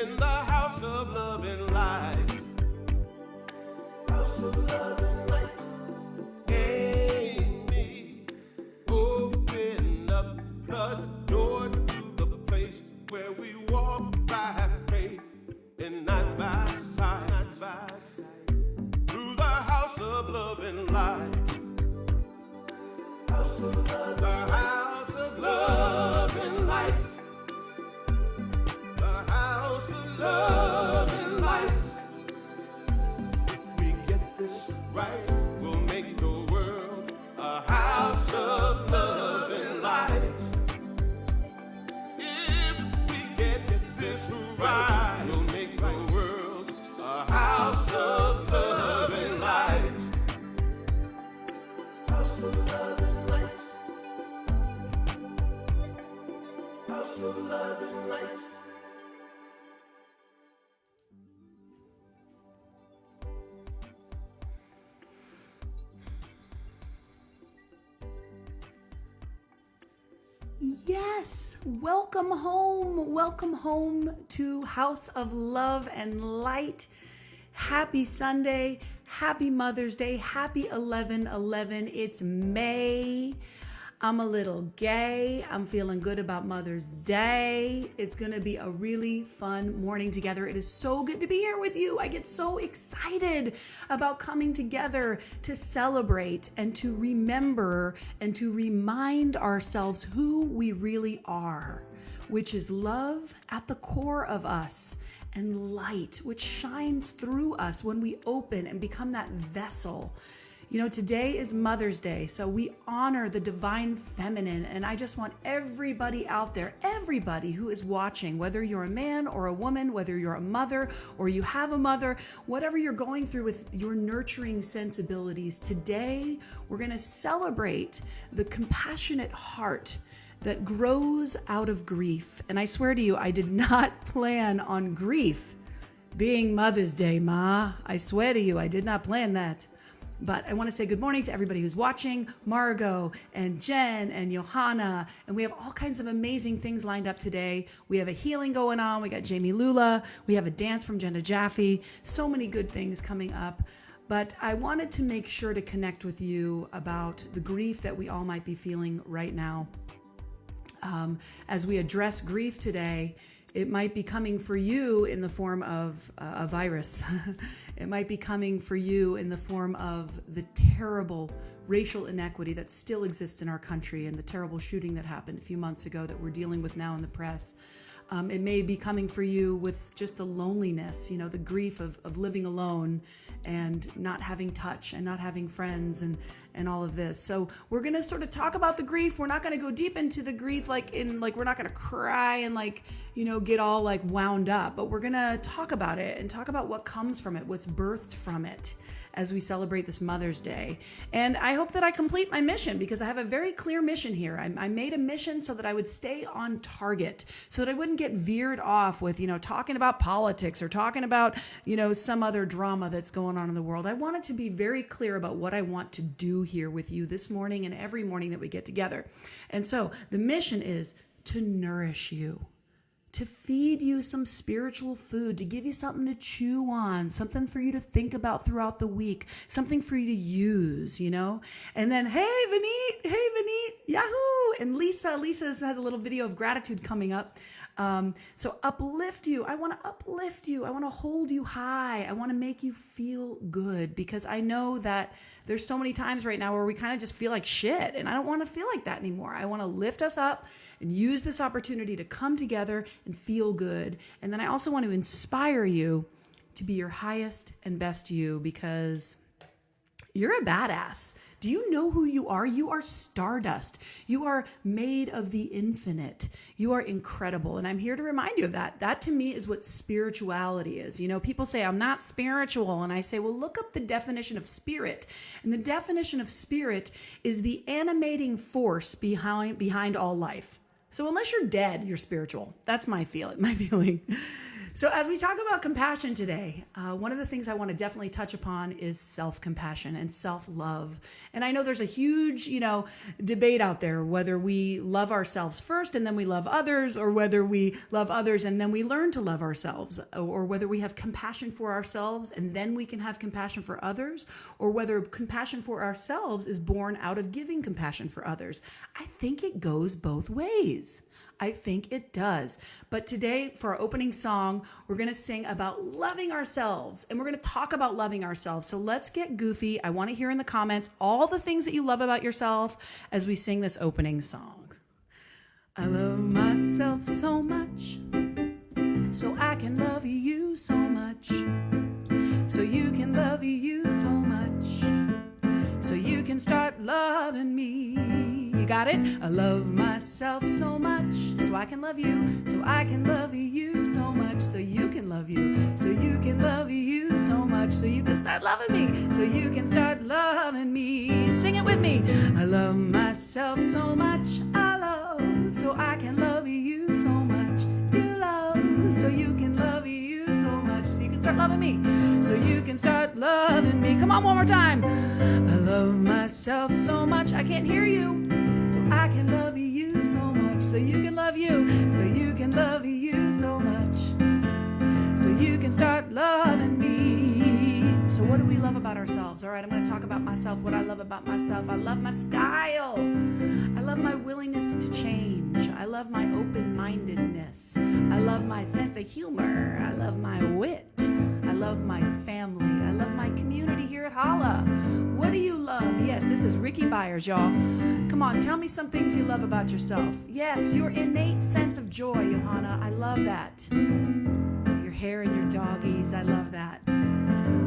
in the house of love and light. House of love and light. Amy, open up the door to the place where we walk by faith and not by sight. Through the house of love and light. House of love, the house of love and light. The house of love and light. If we get this right, we'll make the world a house of love and light. If we get this right, we'll make the world a house of love and light. House of love and light. House of love and light. Yes, welcome home. Welcome home to House of Love and Light. Happy Sunday. Happy Mother's Day. Happy 11/11. It's May. I'm a little gay. I'm feeling good about Mother's Day. It's going to be a really fun morning together. It is so good to be here with you. I get so excited about coming together to celebrate and to remember and to remind ourselves who we really are, which is love at the core of us and light, which shines through us when we open and become that vessel. You know, today is Mother's Day, so we honor the divine feminine, and I just want everybody out there, everybody who is watching, whether you're a man or a woman, whether you're a mother or you have a mother, whatever you're going through with your nurturing sensibilities, today we're going to celebrate the compassionate heart that grows out of grief. And I swear to you, I did not plan on grief being Mother's Day, Ma. I swear to you, I did not plan that. But I want to say good morning to everybody who's watching, Margot and Jen and Johanna. And we have all kinds of amazing things lined up today. We have a healing going on. We got Jamie Lula. We have a dance from Jenna Jaffe. So many good things coming up. But I wanted to make sure to connect with you about the grief that we all might be feeling right now. As we address grief today, it might be coming for you in the form of a virus. It might be coming for you in the form of the terrible racial inequity that still exists in our country and the terrible shooting that happened a few months ago that we're dealing with now in the press. It may be coming for you with just the loneliness, you know, the grief of living alone and not having touch and not having friends and all of this. So we're going to sort of talk about the grief. We're not going to go deep into the grief we're not going to cry and get all wound up, but we're going to talk about it and talk about what comes from it, what's birthed from it as we celebrate this Mother's Day. And I hope that I complete my mission because I have a very clear mission here. I made a mission so that I would stay on target, so that I wouldn't get veered off with, talking about politics or talking about, some other drama that's going on in the world. I wanted to be very clear about what I want to do here with you this morning and every morning that we get together. And so the mission is to nourish you, to feed you some spiritual food, to give you something to chew on, something for you to think about throughout the week, something for you to use, And then, hey, Vineet, yahoo! And Lisa has a little video of gratitude coming up. So uplift you. I want to uplift you. I want to hold you high. I want to make you feel good because I know that there's so many times right now where we kind of just feel like shit, and I don't want to feel like that anymore. I want to lift us up and use this opportunity to come together and feel good. And then I also want to inspire you to be your highest and best you because you're a badass. Do you know who you are? You are stardust. You are made of the infinite. You are incredible. And I'm here to remind you of that. That to me is what spirituality is. People say, I'm not spiritual. And I say, well, look up the definition of spirit. And the definition of spirit is the animating force behind all life. So unless you're dead, you're spiritual. That's my feeling. So as we talk about compassion today, one of the things I want to definitely touch upon is self-compassion and self-love. And I know there's a huge, debate out there whether we love ourselves first and then we love others, or whether we love others and then we learn to love ourselves, or whether we have compassion for ourselves and then we can have compassion for others, or whether compassion for ourselves is born out of giving compassion for others. I think it goes both ways. I think it does. But today, for our opening song, we're going to sing about loving ourselves, and we're going to talk about loving ourselves. So let's get goofy. I want to hear in the comments all the things that you love about yourself as we sing this opening song. I love myself so much, so I can love you so much, so you can love you so much, so you can start loving me. You got it? I love myself so much, so I can love you, so I can love you so much, so you can love you, so you can love you so much, so you can start loving me, so you can start loving me. Sing it with me. I love myself so much, I love, so I can love you so much, you love, so you can love you so much, so you can start loving me, so you can start loving me. Come on, one more time. I love myself so much, I can't hear you, so I can love you so much, so you can love you, so you can love you so much, so you can start loving me. So what do we love about ourselves? All right, I'm going to talk about myself, what I love about myself. I love my style. I love my willingness to change. I love my open-mindedness. I love my sense of humor. I love my wit. I love my family. I love my community here at Holla. What do you love? Yes, this is Ricky Byers, y'all. Come on, tell me some things you love about yourself. Yes, your innate sense of joy, Johanna. I love that. Your hair and your doggies. I love that.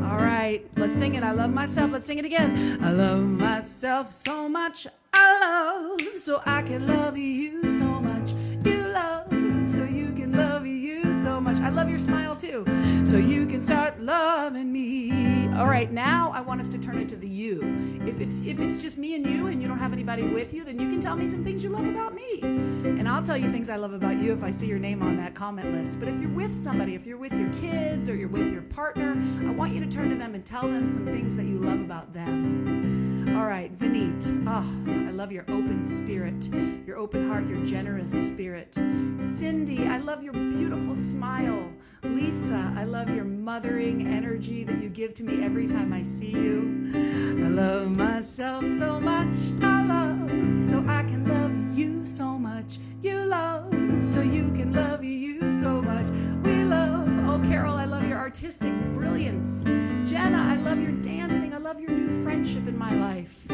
All right, let's sing it. I love myself. Let's sing it again. I love myself so much. I love, so I can love you so much. You love, so you can love you so much. I love your smile too, so you can start loving me. All right, now I want us to turn it to the you. If it's just me and you don't have anybody with you, then you can tell me some things you love about me, and I'll tell you things I love about you if I see your name on that comment list. But if you're with somebody, if you're with your kids or you're with your partner, I want you to turn to them and tell them some things that you love about them. All right, Vineet. I love your open spirit, your open heart, your generous spirit. Cindy, I love your beautiful smile. Lisa, I love your mothering energy that you give to me every time I see you. I love myself so much, I love, so I can love you so much. You love, so you can love you so much. We love, oh Carol, I love your artistic brilliance. Jenna, I love your dancing. I love your new friendship in my life.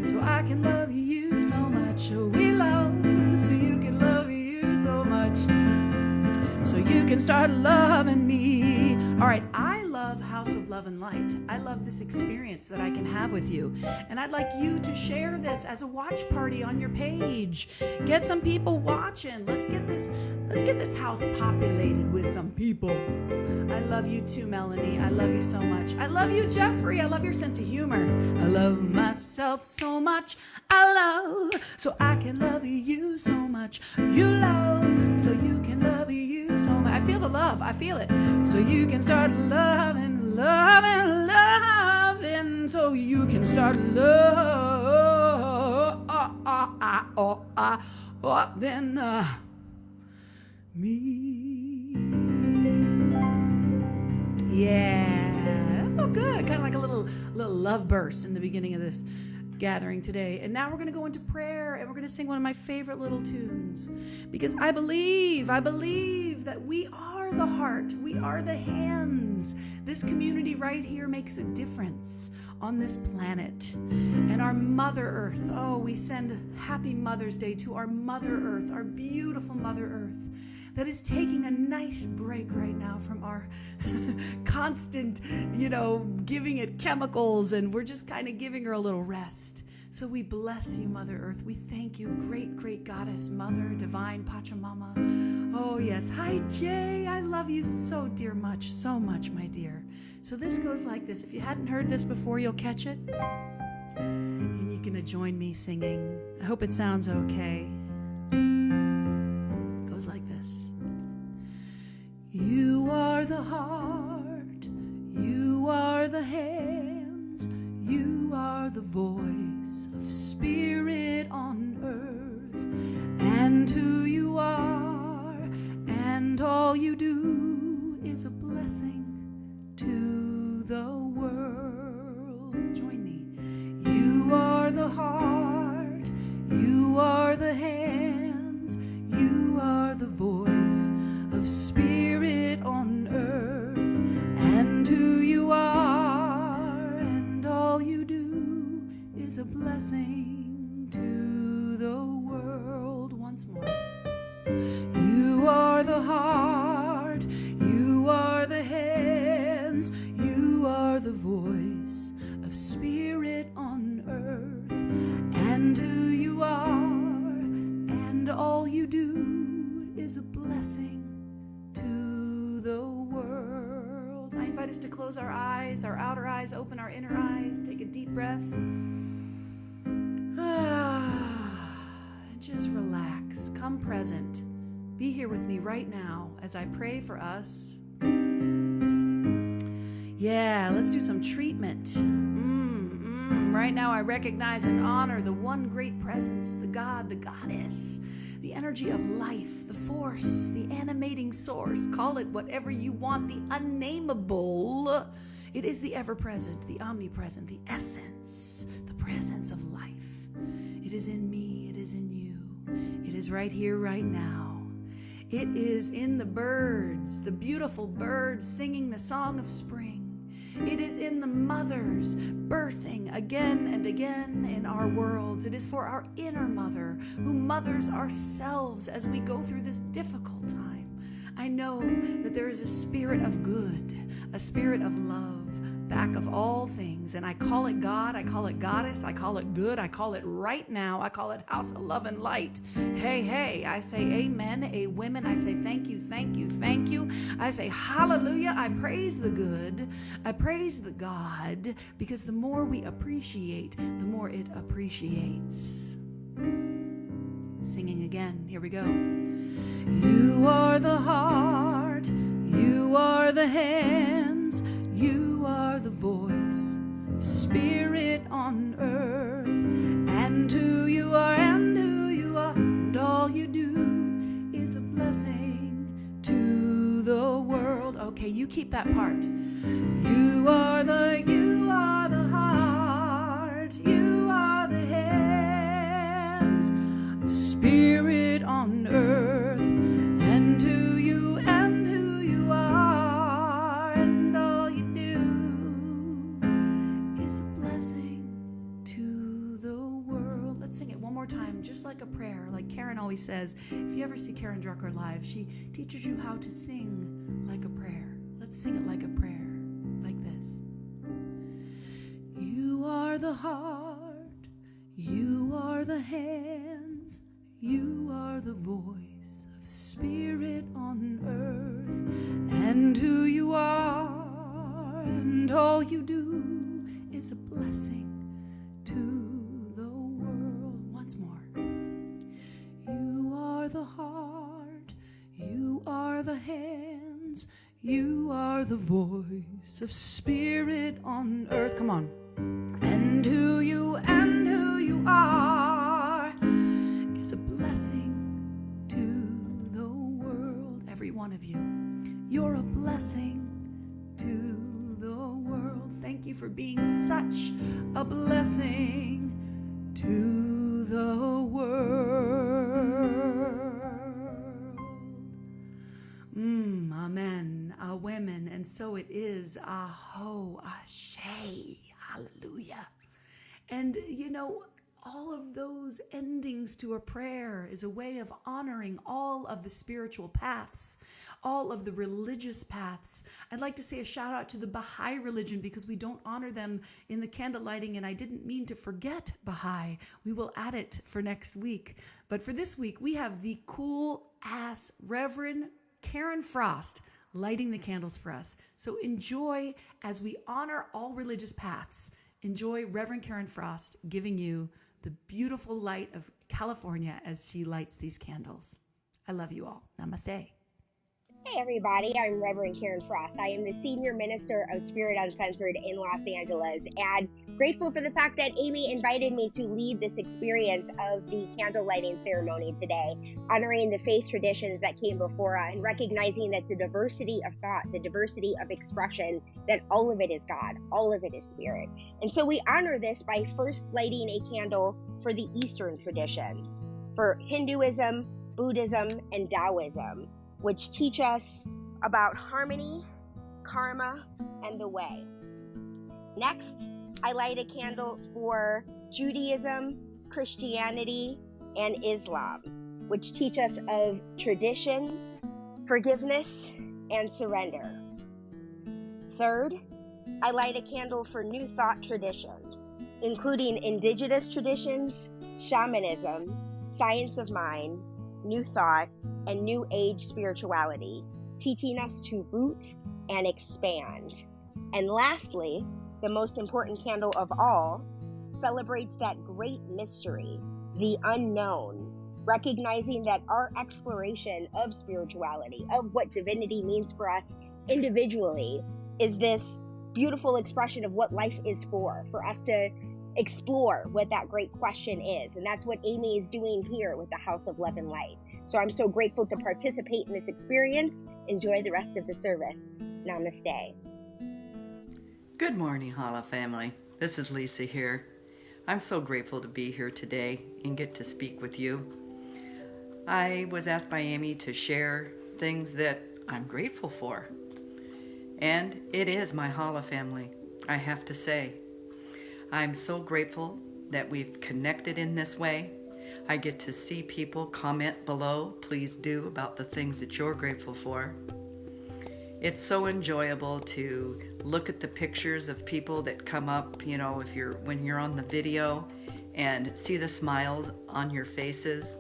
So I can love you so much. We love, so you can love you so much, so you can start loving me. All right, I love House of Love and Light. I love this experience that I can have with you, and I'd like you to share this as a watch party on your page. Get some people watching. Let's get this house populated with some people. I love you too, Melanie. I love you so much. I love you, Jeffrey. I love your sense of humor. I love myself so much. I love, so I can love you so much. You love, so you can love you so much. I feel the love. I feel it. So you can start loving, loving, loving. So you can start loving me. Yeah, that felt good. Kind of like a little love burst in the beginning of this gathering today. And now we're going to go into prayer, and we're going to sing one of my favorite little tunes, because I believe that we are the heart, we are the hands. This community right here makes a difference on this planet. And our Mother Earth, oh, we send happy Mother's Day to our Mother Earth, our beautiful Mother Earth, that is taking a nice break right now from our constant, giving it chemicals, and we're just kind of giving her a little rest. So we bless you, Mother Earth. We thank you, great, great goddess, Mother, divine Pachamama. Oh, yes. Hi, Jay. I love you so much, my dear. So this goes like this. If you hadn't heard this before, you'll catch it. And you're going to join me singing. I hope it sounds okay. It goes like this. You are the heart, you are the hands, you are the voice of spirit on earth, and who you are, and all you do is a blessing to the world. Join me. You are the heart, you are the hands, you are the voice of spirit on earth, and who you are, and all you do is a blessing to the world. Once more. You are the heart, you are the hands, you are the voice of spirit on earth, and who you are, and all you do is a blessing to the world. I invite us to close our eyes, our outer eyes, open our inner eyes, take a deep breath. And just relax, come present. Be here with me right now as I pray for us. Yeah, let's do some treatment. Right now I recognize and honor the one great presence, the God, the goddess, the energy of life, the force, the animating source. Call it whatever you want, the unnameable. It is the ever-present, the omnipresent, the essence, the presence of life. It is in me, it is in you. It is right here, right now. It is in the birds, the beautiful birds singing the song of spring. It is in the mothers birthing again and again in our worlds. It is for our inner mother who mothers ourselves as we go through this difficult time. I know that there is a spirit of good, a spirit of love back of all things. And I call it God, I call it goddess, I call it good, I call it right now, I call it house of love and light. Hey, hey, I say amen, a women, I say thank you, thank you, thank you. I say hallelujah, I praise the good, I praise the God, because the more we appreciate, the more it appreciates. Singing again, here we go. You are the heart, you are the hands, you are the voice of spirit on earth, and who you are, and who you are, and all you do is a blessing to the world. Okay, you keep that part. You are the heart, you are the hands of spirit on earth, and who you are, and all you do is a blessing to the world. Let's sing it one more time, just like a prayer, like Karen always says. If you ever see Karen Drucker live, she teaches you how to sing like a prayer. Let's sing it like a prayer, like this. You are the heart, you are the hands, you are the voice of spirit on earth, and who you are, and all you do is a blessing to the world. Once more. You are the heart, you are the hands, you are the voice of spirit on earth. Come on. And who you are is a blessing to the world. Every one of you. You're a blessing to the world. Thank you for being such a blessing to the world. Amen. Women, and so it is. Aho, ashe. Hallelujah. And you know, all of those endings to a prayer is a way of honoring all of the spiritual paths, all of the religious paths. I'd like to say a shout out to the Baha'i religion because we don't honor them in the candle lighting, and I didn't mean to forget Baha'i. We will add it for next week. But for this week, we have the cool ass Reverend Karen Frost lighting the candles for us. So enjoy as we honor all religious paths. Enjoy Reverend Karen Frost giving you the beautiful light of California as she lights these candles. I love you all. Namaste. Hey everybody, I'm Reverend Karen Frost. I am the Senior Minister of Spirit Uncensored in Los Angeles, and grateful for the fact that Amy invited me to lead this experience of the candle lighting ceremony today, honoring the faith traditions that came before us and recognizing that the diversity of thought, the diversity of expression, that all of it is God, all of it is spirit. And so we honor this by first lighting a candle for the Eastern traditions, for Hinduism, Buddhism, and Taoism, which teach us about harmony, karma, and the way. Next, I light a candle for Judaism, Christianity, and Islam, which teach us of tradition, forgiveness, and surrender. Third, I light a candle for New Thought traditions, including indigenous traditions, shamanism, science of mind, New Thought, and New Age spirituality, teaching us to root and expand. And lastly, the most important candle of all, celebrates that great mystery, the unknown, recognizing that our exploration of spirituality, of what divinity means for us individually, is this beautiful expression of what life is for us to explore what that great question is. And that's what Amy is doing here with the House of Love and Light. So I'm so grateful to participate in this experience. Enjoy the rest of the service. Namaste. Good morning, Hala family. This is Lisa here. I'm so grateful to be here today and get to speak with you. I was asked by Amy to share things that I'm grateful for. And it is my Hala family, I have to say. I'm so grateful that we've connected in this way. I get to see people comment below, please do, about the things that you're grateful for. It's so enjoyable to look at the pictures of people that come up, when you're on the video, and see the smiles on your faces.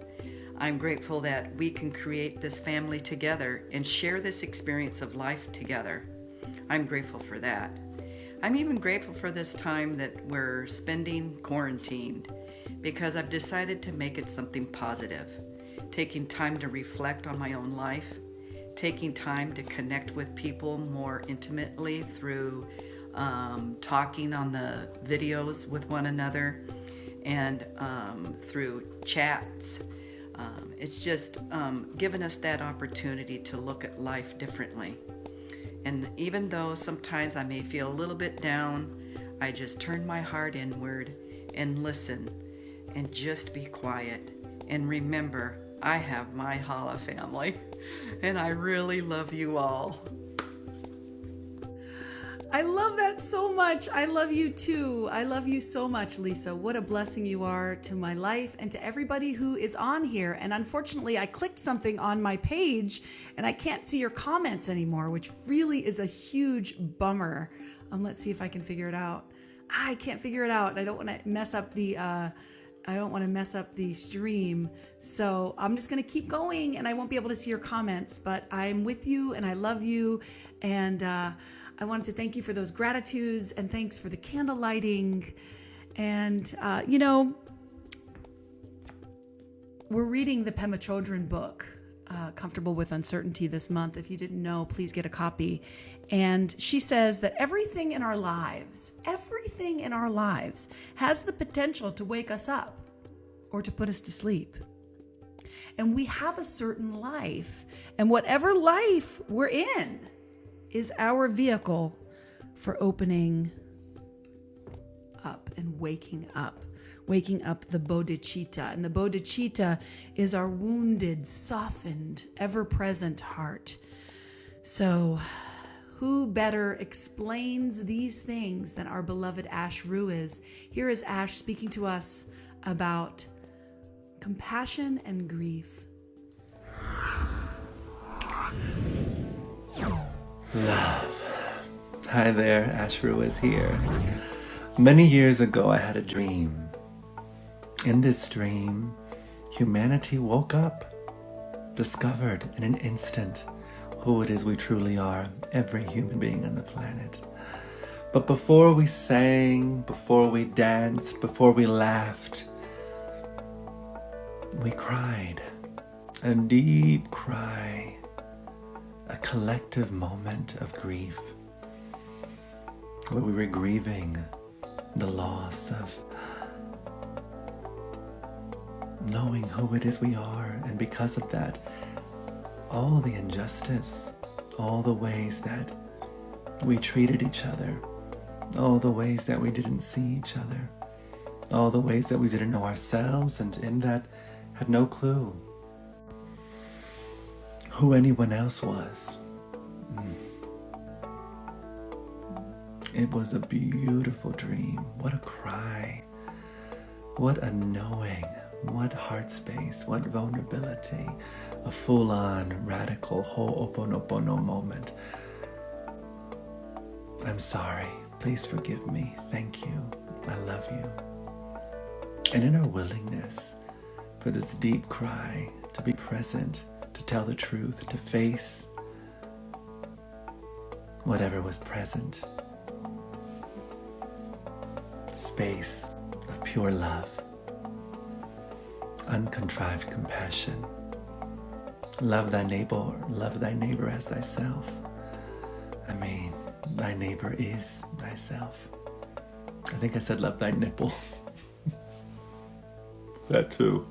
I'm grateful that we can create this family together and share this experience of life together. I'm grateful for that. I'm even grateful for this time that we're spending quarantined, because I've decided to make it something positive. Taking time to reflect on my own life, taking time to connect with people more intimately through talking on the videos with one another and through chats. It's just given us that opportunity to look at life differently. And even though sometimes I may feel a little bit down, I just turn my heart inward and listen and just be quiet. And remember, I have my Hala family, and I really love you all. I love that so much. I love you too. I love you so much, Lisa. What a blessing you are to my life and to everybody who is on here. And unfortunately, I clicked something on my page and I can't see your comments anymore, which really is a huge bummer. Let's see if I can figure it out. I can't figure it out. I don't want to mess up the stream. So I'm just going to keep going and I won't be able to see your comments, but I'm with you and I love you. And I wanted to thank you for those gratitudes and thanks for the candle lighting. And, we're reading the Pema Chodron book, Comfortable with Uncertainty, this month. If you didn't know, please get a copy. And she says that everything in our lives has the potential to wake us up or to put us to sleep. And we have a certain life, and whatever life we're in is our vehicle for opening up and waking up the bodhicitta. And the bodhicitta is our wounded, softened, ever-present heart. So who better explains these things than our beloved Ash Ruiz? Here is Ash speaking to us about compassion and grief. Love. Hi there, Ash Ruiz here. Many years ago, I had a dream. In this dream, humanity woke up, discovered in an instant who it is we truly are, every human being on the planet. But before we sang, before we danced, before we laughed, we cried. A deep cry a collective moment of grief where we were grieving the loss of knowing who it is we are, and because of that, all the injustice, all the ways that we treated each other, all the ways that we didn't see each other, all the ways that we didn't know ourselves, and in that had no clue who anyone else was. It was a beautiful dream. What a cry. What a knowing. What heart space. What vulnerability. A full-on, radical Ho'oponopono moment. I'm sorry. Please forgive me. Thank you. I love you. And in our willingness for this deep cry to be present, to tell the truth, to face whatever was present, space of pure love, uncontrived compassion. Love thy neighbor as thyself. I mean, thy neighbor is thyself. I think I said love thy nipple. That too.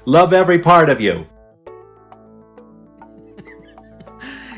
Love every part of you.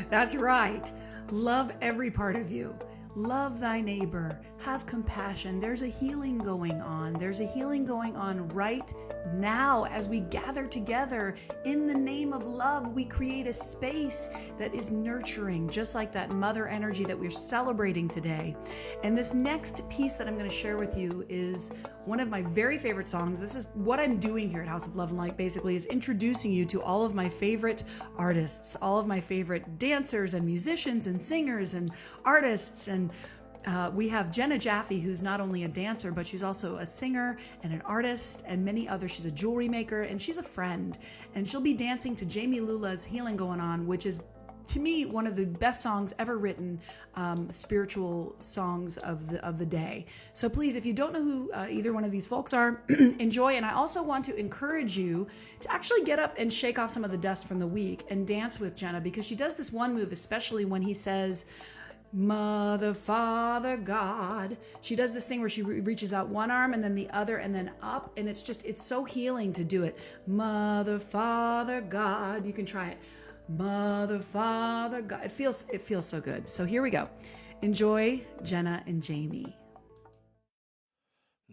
That's right. Love every part of you. Love thy neighbor. Have compassion. There's a healing going on. There's a healing going on right now as we gather together in the name of love. We create a space that is nurturing, just like that mother energy that we're celebrating today. And this next piece that I'm going to share with you is one of my very favorite songs. This is what I'm doing here at House of Love and Light, basically, is introducing you to all of my favorite artists, all of my favorite dancers and musicians and singers and artists. And we have Jenna Jaffe, who's not only a dancer, but she's also a singer and an artist and many others. She's a jewelry maker and she's a friend. And she'll be dancing to Jamie Lula's Healing Going On, which is, to me, one of the best songs ever written, spiritual songs of the day. So please, if you don't know who either one of these folks are, enjoy. And I also want to encourage you to actually get up and shake off some of the dust from the week and dance with Jenna, because she does this one move, especially when he says, Mother, Father, God. She does this thing where she reaches out one arm and then the other and then up. And it's so healing to do it. Mother, Father, God. You can try it. Mother, Father, God. It feels so good. So here we go. Enjoy Jenna and Jamie.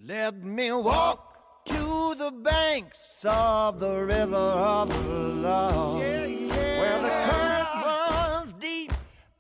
Let me walk to the banks of the river of love, where the current runs deep,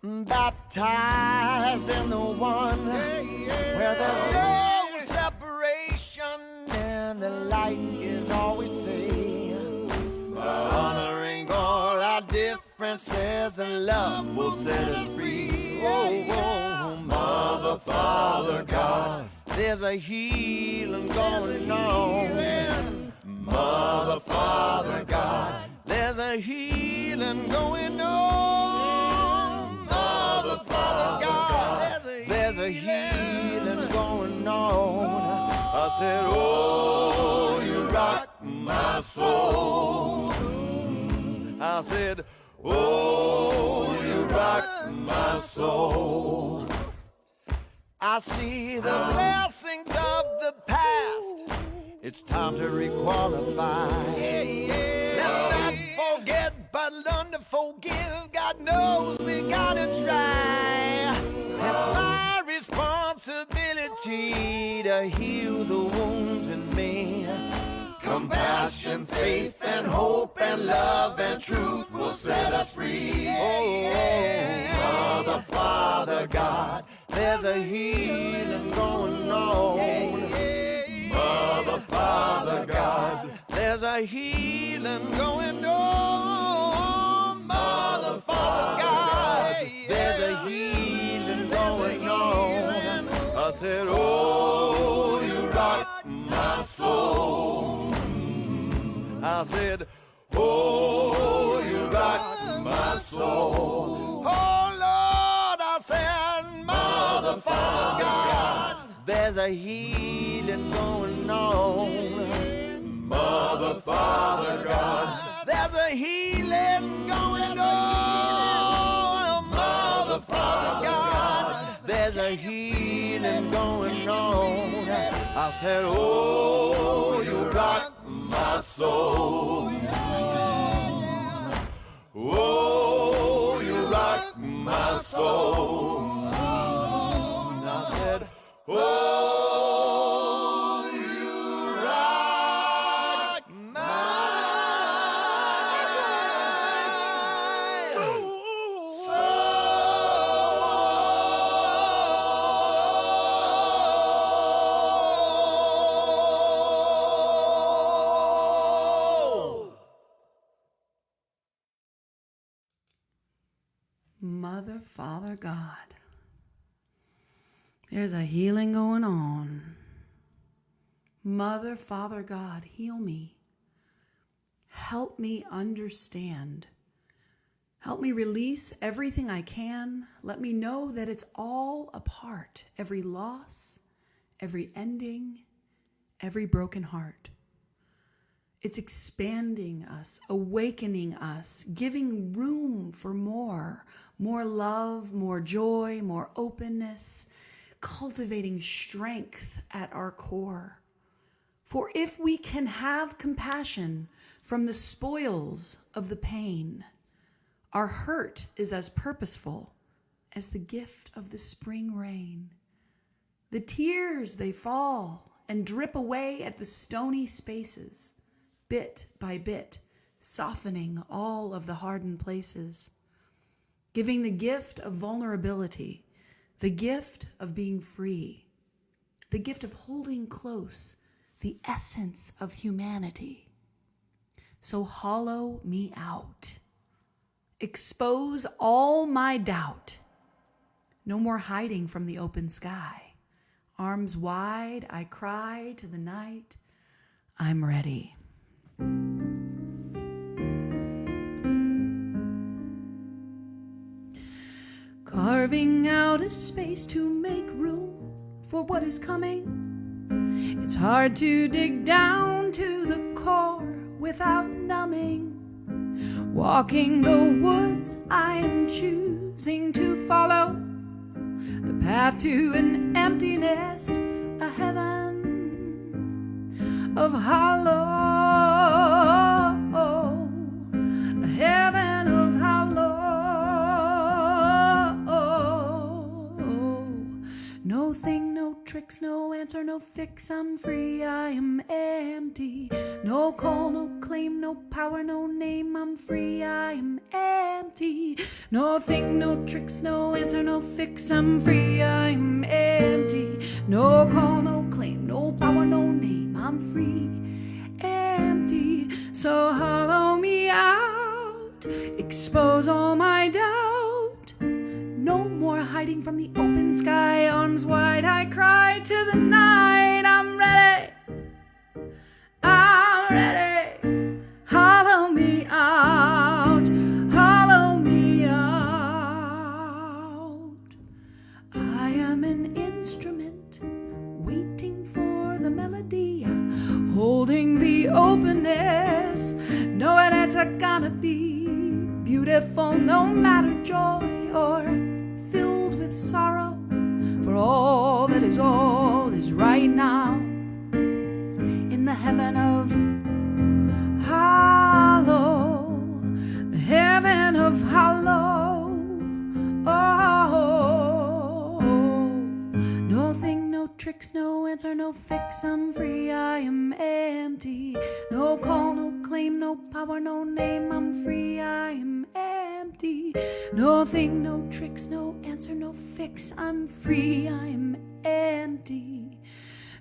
baptized in the one, where there's no separation and the light is always safe, honoring all our differences, and love will set us free. Oh, oh, Mother, Father, God, there's a healing going on. Mother, Father, God, there's a healing going on. Mother, Father, God, there's a healing going on. I said, oh, you rock my soul. I said, oh, you rock my soul. I see the blessings of the past. It's time to requalify. Let's not forget, but learn to forgive. God knows we gotta try. It's my responsibility to heal the wounds in me. Compassion, faith, and hope, and love, and truth will set us free. Oh, Mother, Father, God, there's a healing going on. Mother, Father, God, there's a healing going on. Mother, Father, God, there's a healing going on. I said, oh, you rock my soul. I said, oh, you rock my soul. Oh, Lord, I said, Mother, Father, God, there's a healing going on. Mother, Father, God, there's a healing going on. Father God, there's a healing going on. I said, oh, you rock my soul. Oh, you rock my soul. I said, oh, you rock my soul. Mother, Father, God. There's a healing going on. Mother, Father, God, heal me. Help me understand. Help me release everything I can. Let me know that it's all a part. Every loss, every ending, every broken heart. It's expanding us, awakening us, giving room for more love, more joy, more openness, cultivating strength at our core. For if we can have compassion from the spoils of the pain, our hurt is as purposeful as the gift of the spring rain. The tears, they fall and drip away at the stony spaces, bit by bit, softening all of the hardened places, giving the gift of vulnerability, the gift of being free, the gift of holding close the essence of humanity. So hollow me out. Expose all my doubt. No more hiding from the open sky. Arms wide, I cry to the night, I'm ready. Carving out a space to make room for what is coming. It's hard to dig down to the core without numbing. Walking the woods, I am choosing to follow the path to an emptiness, a heaven of hollow, a heaven of hollow. No thing, no tricks, no answer, no fix, I'm free, I am empty. No call, no claim, no power, no name, I'm free, I am empty. No thing, no tricks, no answer, no fix, I'm free, I am empty. No call, no claim, no power, no name, I'm free, empty. So hollow me out, expose all my doubt. No more hiding from the open sky, arms wide, I cry to the night, I'm ready, I'm ready. Hollow me out, hollow me out. I am an instrument waiting for the melody, holding the openness, knowing it's gonna be beautiful no matter joy or filled with sorrow, for all is right now in the heaven of hollow, the heaven of hollow. Oh, no thing, no tricks, no answer, no fix, I'm free, I am empty. No call, no claim, no power, no name, I'm free, I am empty. No thing, no tricks, no answer, no fix, I'm free, I am empty.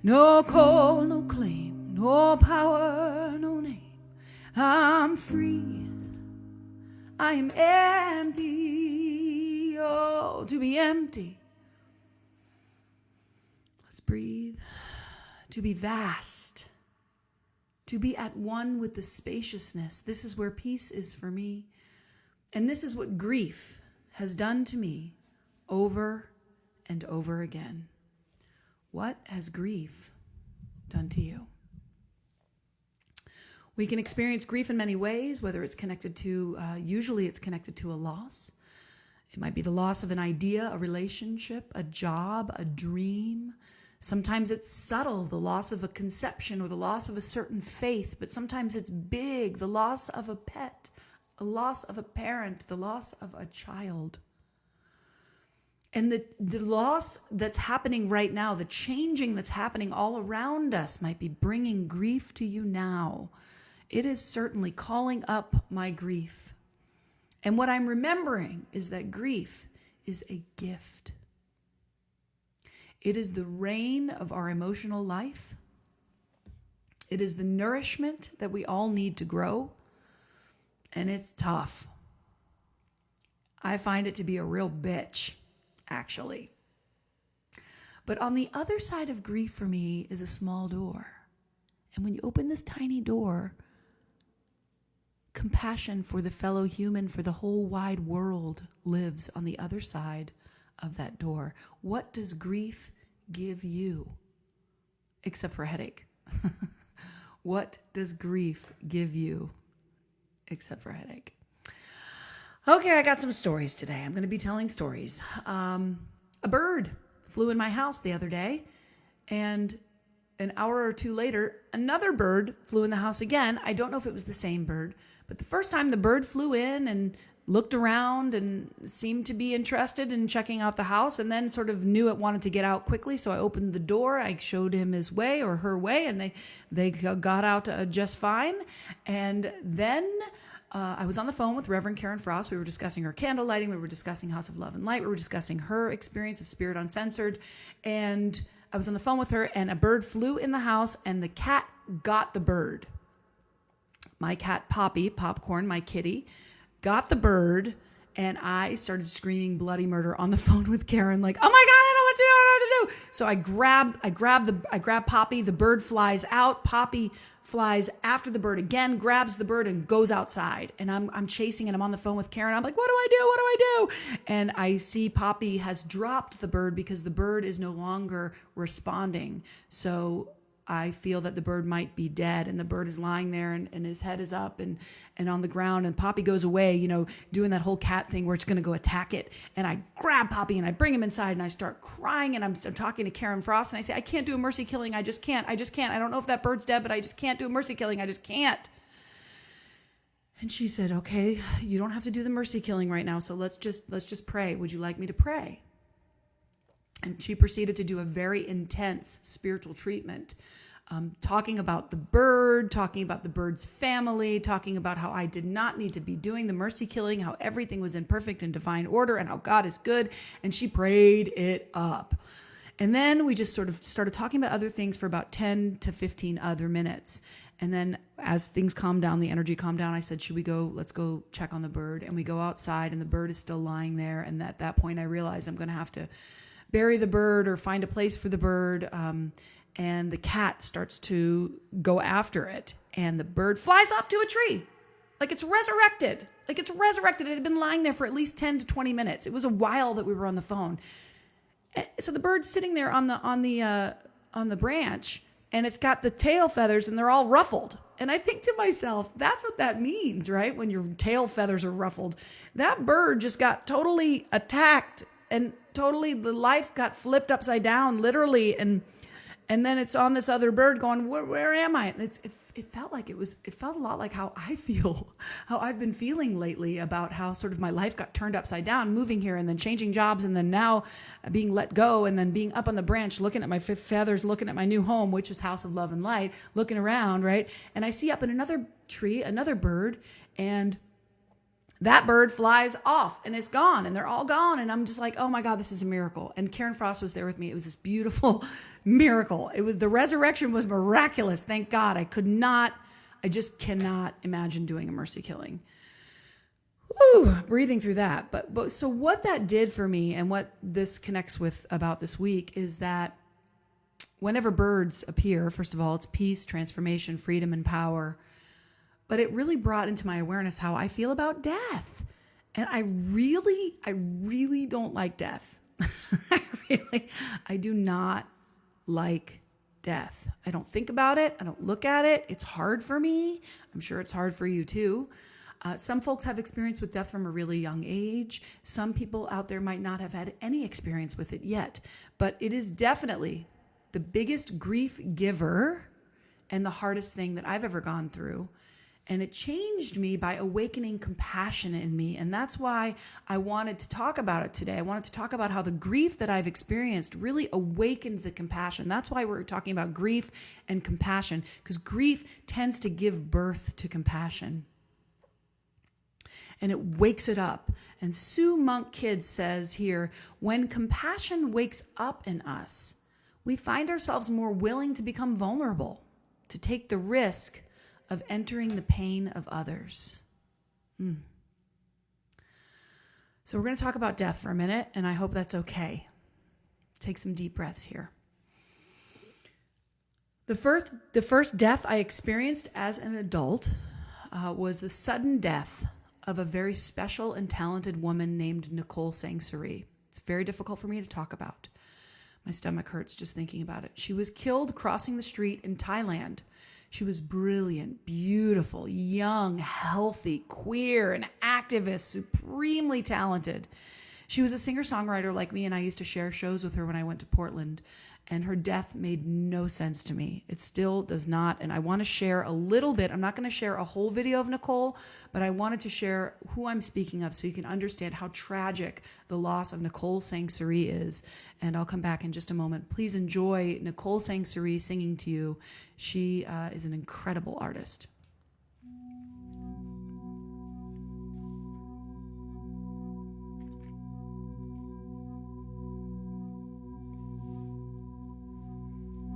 No call, no claim, no power, no name, I'm free, I am empty. Oh, to be empty. Let's breathe. To be vast. To be at one with the spaciousness. This is where peace is for me. And this is what grief has done to me over and over again. What has grief done to you? We can experience grief in many ways, whether it's connected to, usually it's connected to a loss. It might be the loss of an idea, a relationship, a job, a dream. Sometimes it's subtle, the loss of a conception or the loss of a certain faith, but sometimes it's big, the loss of a pet, a loss of a parent, the loss of a child. And the loss that's happening right now, the changing that's happening all around us might be bringing grief to you now. It is certainly calling up my grief. And what I'm remembering is that grief is a gift. It is the rain of our emotional life. It is the nourishment that we all need to grow. And it's tough. I find it to be a real bitch, actually. But on the other side of grief for me is a small door. And when you open this tiny door, compassion for the fellow human, for the whole wide world lives on the other side of that door. What does grief give you? Except for a headache. What does grief give you? Except for a headache. Okay, I got some stories today. I'm going to be telling stories. A bird flew in my house the other day, and an hour or two later, another bird flew in the house again. I don't know if it was the same bird, but the first time the bird flew in and looked around and seemed to be interested in checking out the house, and then sort of knew it wanted to get out quickly. So I opened the door, I showed him his way or her way, and they got out just fine. And then I was on the phone with Reverend Karen Frost. We were discussing her candle lighting. We were discussing House of Love and Light. We were discussing her experience of Spirit Uncensored. And I was on the phone with her, and a bird flew in the house, and the cat got the bird. My cat, Poppy, Popcorn, my kitty, got the bird, and I started screaming bloody murder on the phone with Karen, like, oh my God, I don't know what to do, I don't know what to do. So I grab Poppy, the bird flies out, Poppy flies after the bird again, grabs the bird and goes outside. And I'm chasing, and I'm on the phone with Karen. I'm like, what do I do? What do I do? And I see Poppy has dropped the bird because the bird is no longer responding. So I feel that the bird might be dead, and the bird is lying there, and his head is up and on the ground, and Poppy goes away, doing that whole cat thing where it's going to go attack it. And I grab Poppy and I bring him inside, and I start crying, and I'm talking to Karen Frost, and I say, I can't do a mercy killing. I just can't. I don't know if that bird's dead, but I just can't do a mercy killing. I just can't. And she said, okay, you don't have to do the mercy killing right now. So let's just pray. Would you like me to pray? And she proceeded to do a very intense spiritual treatment, talking about the bird, talking about the bird's family, talking about how I did not need to be doing the mercy killing, how everything was in perfect and divine order, and how God is good. And she prayed it up. And then we just sort of started talking about other things for about 10 to 15 other minutes. And then as things calmed down, the energy calmed down, I said, let's go check on the bird. And we go outside, and the bird is still lying there. And at that point, I realized I'm going to have to bury the bird or find a place for the bird. And the cat starts to go after it. And the bird flies up to a tree. Like it's resurrected. It had been lying there for at least 10 to 20 minutes. It was a while that we were on the phone. So the bird's sitting there on the branch, and it's got the tail feathers, and they're all ruffled. And I think to myself, that's what that means, right? When your tail feathers are ruffled. That bird just got totally attacked, and totally the life got flipped upside down, literally. And then it's on this other bird going, where am I? It felt a lot like how I feel, how I've been feeling lately about how sort of my life got turned upside down, moving here and then changing jobs and then now being let go and then being up on the branch, looking at my feathers, looking at my new home, which is House of Love and Light, looking around, right? And I see up in another tree, another bird, and that bird flies off and it's gone, and they're all gone. And I'm just like, oh my God, this is a miracle. And Karen Frost was there with me. It was this beautiful miracle. The resurrection was miraculous. Thank God. I just cannot imagine doing a mercy killing. Whew, breathing through that. But so what that did for me, and what this connects with about this week, is that whenever birds appear, first of all, it's peace, transformation, freedom, and power. But it really brought into my awareness how I feel about death. And I really don't like death. I do not like death. I don't think about it. I don't look at it. It's hard for me. I'm sure it's hard for you too. Some folks have experience with death from a really young age. Some people out there might not have had any experience with it yet. But it is definitely the biggest grief giver and the hardest thing that I've ever gone through. And it changed me by awakening compassion in me. And that's why I wanted to talk about it today. I wanted to talk about how the grief that I've experienced really awakened the compassion. That's why we're talking about grief and compassion, because grief tends to give birth to compassion. And it wakes it up. And Sue Monk Kidd says here, when compassion wakes up in us, we find ourselves more willing to become vulnerable, to take the risk of entering the pain of others. So we're going to talk about death for a minute, and I hope that's okay. Take some deep breaths here. The first death I experienced as an adult was the sudden death of a very special and talented woman named Nicole Sang-Suri. It's very difficult for me to talk about. My stomach hurts just thinking about it. She was killed crossing the street in Thailand. She was brilliant, beautiful, young, healthy, queer, an activist, supremely talented. She was a singer-songwriter like me, and I used to share shows with her when I went to Portland, and her death made no sense to me. It still does not, and I want to share a little bit. I'm not going to share a whole video of Nicole, but I wanted to share who I'm speaking of so you can understand how tragic the loss of Nicole Sang-Suri is, and I'll come back in just a moment. Please enjoy Nicole Sang-Suri singing to you. She is an incredible artist.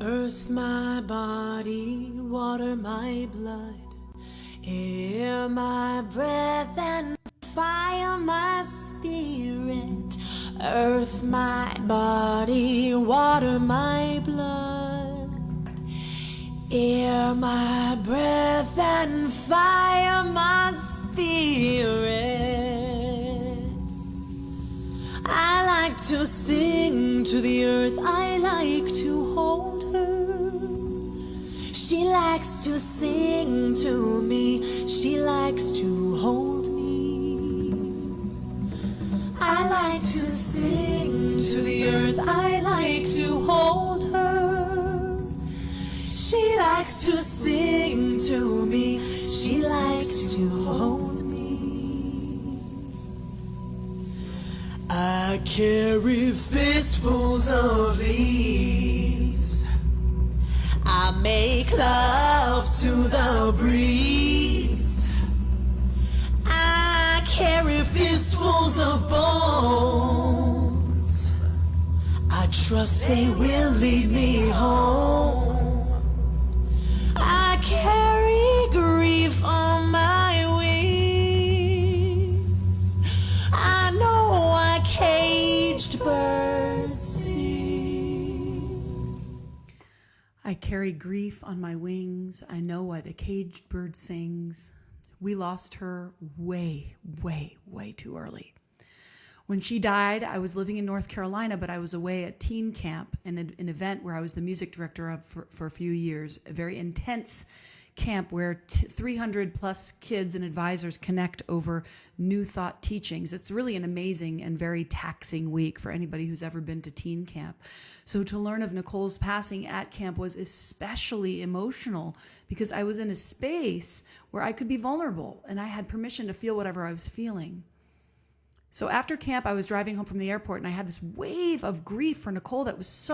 Earth my body, water my blood, air my breath, and fire my spirit. Earth my body, water my blood, air my breath, and fire my spirit. I like to sing to the earth, I like to hold her. She likes to sing to me, she likes to hold me. I like to sing to the earth, I like to hold her. She likes to sing to me, she likes to hold me. I carry fistfuls of leaves. I make love to the breeze. I carry fistfuls of bones. I trust they will lead me home. I carry grief on my wings. I know I caged birds sing. I carry grief on my wings. I know why the caged bird sings. We lost her way, way, way too early. When she died, I was living in North Carolina, but I was away at teen camp, an event where I was the music director of for a few years, a very intense camp where 300 plus kids and advisors connect over new thought teachings. It's really an amazing and very taxing week for anybody who's ever been to teen camp. So to learn of Nicole's passing at camp was especially emotional because I was in a space where I could be vulnerable and I had permission to feel whatever I was feeling. So after camp, I was driving home from the airport and I had this wave of grief for Nicole that was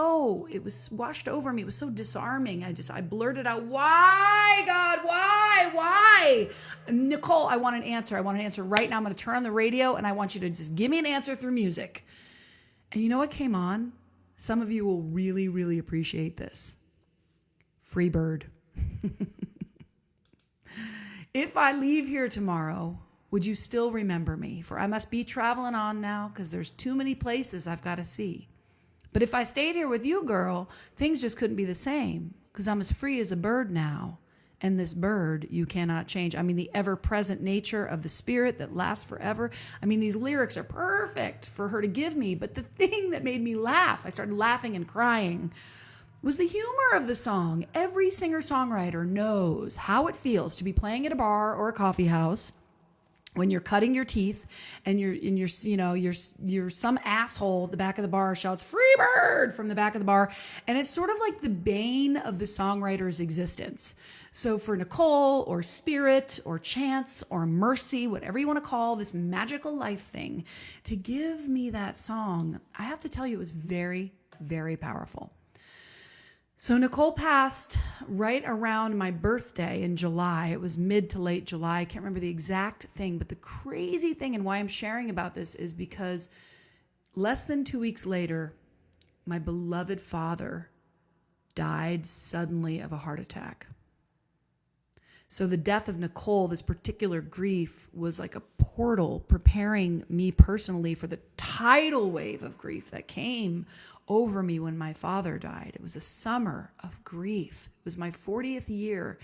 it was washed over me. It was so disarming. I blurted out, why, God, why? Nicole, I want an answer. I want an answer right now. I'm going to turn on the radio and I want you to just give me an answer through music. And you know what came on? Some of you will really, really appreciate this. Free Bird. If I leave here tomorrow, would you still remember me? For I must be traveling on now because there's too many places I've got to see. But if I stayed here with you, girl, things just couldn't be the same because I'm as free as a bird now. And this bird you cannot change. I mean, the ever-present nature of the spirit that lasts forever. I mean, these lyrics are perfect for her to give me. But the thing that made me laugh, I started laughing and crying, was the humor of the song. Every singer-songwriter knows how it feels to be playing at a bar or a coffee house when you're cutting your teeth and you're some asshole at the back of the bar shouts "Free Bird" from the back of the bar, and it's sort of like the bane of the songwriter's existence. So for Nicole or Spirit or Chance or Mercy, whatever you want to call this magical life thing, to give me that song, I have to tell you, it was very, very powerful. So Nicole passed right around my birthday in July. It was mid to late July. I can't remember the exact thing, but the crazy thing and why I'm sharing about this is because less than 2 weeks later, my beloved father died suddenly of a heart attack. So the death of Nicole, this particular grief, was like a portal preparing me personally for the tidal wave of grief that came over me when my father died. It was a summer of grief. It was my 40th year,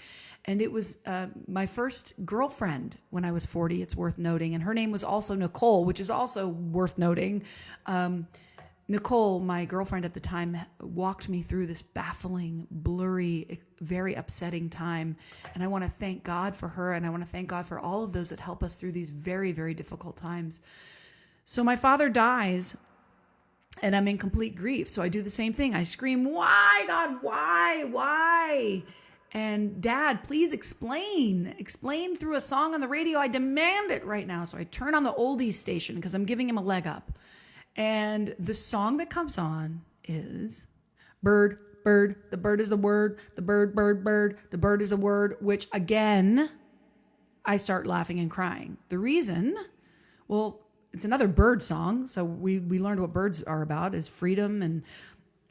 and it was my first girlfriend when I was 40, it's worth noting, and her name was also Nicole, which is also worth noting. Nicole, my girlfriend at the time, walked me through this baffling, blurry, very upsetting time. And I want to thank God for her. And I want to thank God for all of those that help us through these very, very difficult times. So my father dies and I'm in complete grief. So I do the same thing. I scream, "Why, God, why? And Dad, please explain through a song on the radio. I demand it right now." So I turn on the oldies station because I'm giving him a leg up. And the song that comes on is "Bird, Bird, the bird is the word, the bird, bird, bird, the bird is a word," which again, I start laughing and crying. The reason, well, it's another bird song. So we learned what birds are about, is freedom and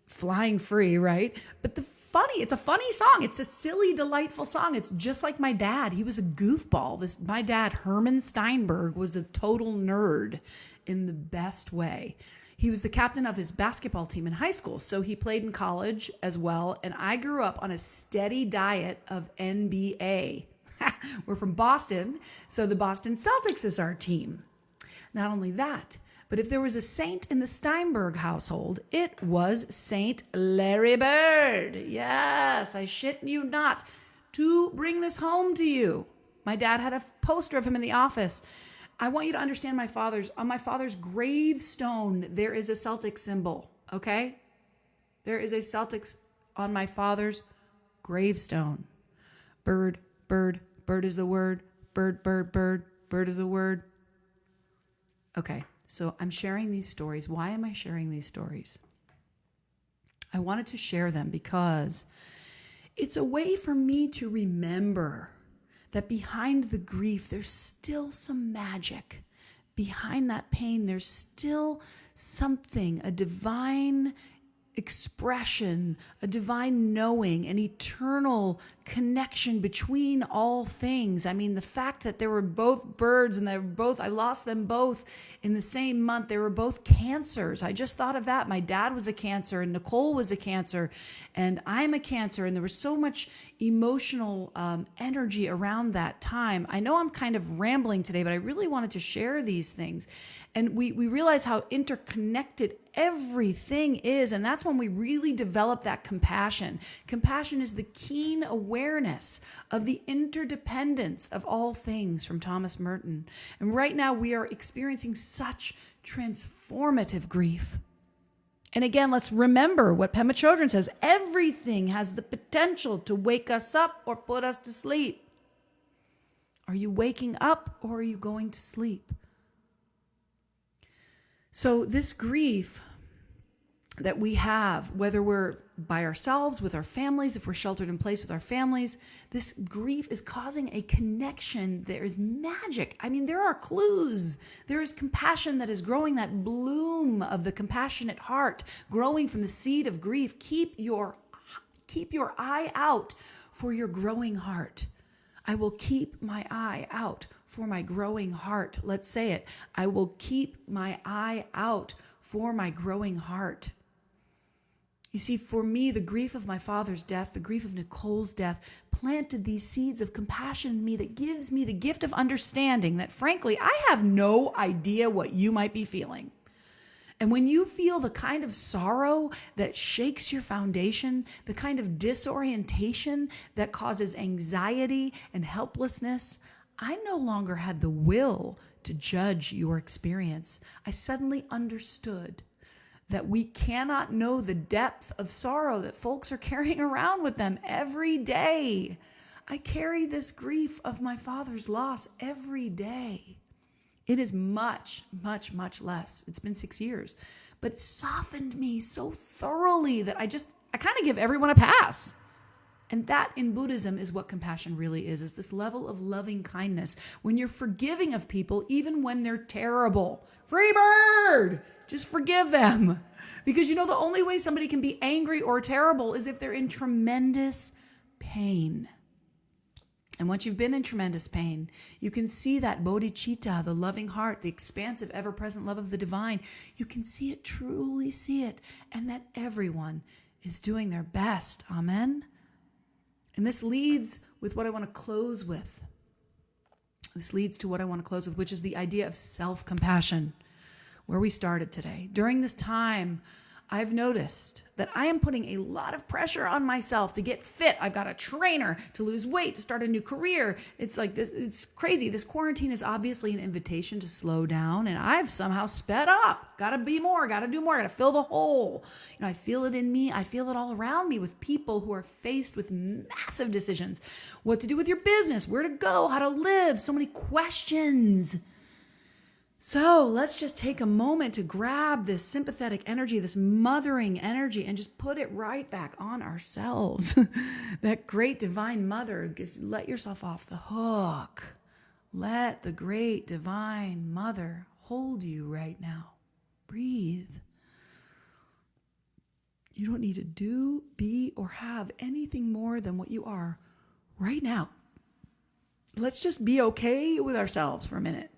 flying free, right? But it's a funny song. It's a silly, delightful song. It's just like my dad. He was a goofball. My dad, Herman Steinberg, was a total nerd in the best way. He was the captain of his basketball team in high school, so he played in college as well. And I grew up on a steady diet of NBA. We're from Boston, so the Boston Celtics is our team. Not only that, but if there was a saint in the Steinberg household, it was Saint Larry Bird. Yes, I shit you not. To bring this home to you, my dad had a poster of him in the office. I want you to understand on my father's gravestone, there is a Celtic symbol, okay? There is a Celtics on my father's gravestone. Bird, bird, bird is the word. Bird, bird, bird, bird is the word. Okay, so I'm sharing these stories. Why am I sharing these stories? I wanted to share them because it's a way for me to remember that behind the grief, there's still some magic. Behind that pain, there's still something, a divine expression, a divine knowing, an eternal connection between all things. I mean, the fact that there were both birds and I lost them both in the same month. They were both cancers. I just thought of that. My dad was a Cancer and Nicole was a Cancer and I'm a Cancer. And there was so much emotional energy around that time. I know I'm kind of rambling today, but I really wanted to share these things. And we realize how interconnected everything is. And that's when we really develop that compassion. Compassion is the keen awareness of the interdependence of all things, from Thomas Merton. And right now we are experiencing such transformative grief. And again, let's remember what Pema Chodron says. Everything has the potential to wake us up or put us to sleep. Are you waking up or are you going to sleep? So this grief that we have, whether we're by ourselves, with our families, if we're sheltered in place with our families, this grief is causing a connection. There is magic. I mean, there are clues. There is compassion that is growing, that bloom of the compassionate heart growing from the seed of grief. Keep your eye out for your growing heart. I will keep my eye out for my growing heart. Let's say it. I will keep my eye out for my growing heart. You see, for me, the grief of my father's death, the grief of Nicole's death, planted these seeds of compassion in me that gives me the gift of understanding that, frankly, I have no idea what you might be feeling. And when you feel the kind of sorrow that shakes your foundation, the kind of disorientation that causes anxiety and helplessness, I no longer had the will to judge your experience. I suddenly understood that we cannot know the depth of sorrow that folks are carrying around with them every day. I carry this grief of my father's loss every day. It is much, much, much less. It's been 6 years, but it softened me so thoroughly that I kind of give everyone a pass. And that in Buddhism is what compassion really is this level of loving kindness when you're forgiving of people, even when they're terrible. Free bird! Just forgive them. Because the only way somebody can be angry or terrible is if they're in tremendous pain. And once you've been in tremendous pain, you can see that bodhicitta, the loving heart, the expansive, ever-present love of the divine. You can see it, truly see it, and that everyone is doing their best. Amen? And this leads with what I want to close with. This leads to what I want to close with, which is the idea of self-compassion, where we started today. During this time, I've noticed that I am putting a lot of pressure on myself to get fit. I've got a trainer to lose weight, to start a new career. It's like this. It's crazy. This quarantine is obviously an invitation to slow down, and I've somehow sped up. Got to be more, got to do more, got to fill the hole. I feel it in me. I feel it all around me with people who are faced with massive decisions. What to do with your business, where to go, how to live, so many questions. So let's just take a moment to grab this sympathetic energy, this mothering energy, and just put it right back on ourselves. That great divine mother, just let yourself off the hook. Let the great divine mother hold you right now. Breathe. You don't need to do, be, or have anything more than what you are right now. Let's just be okay with ourselves for a minute.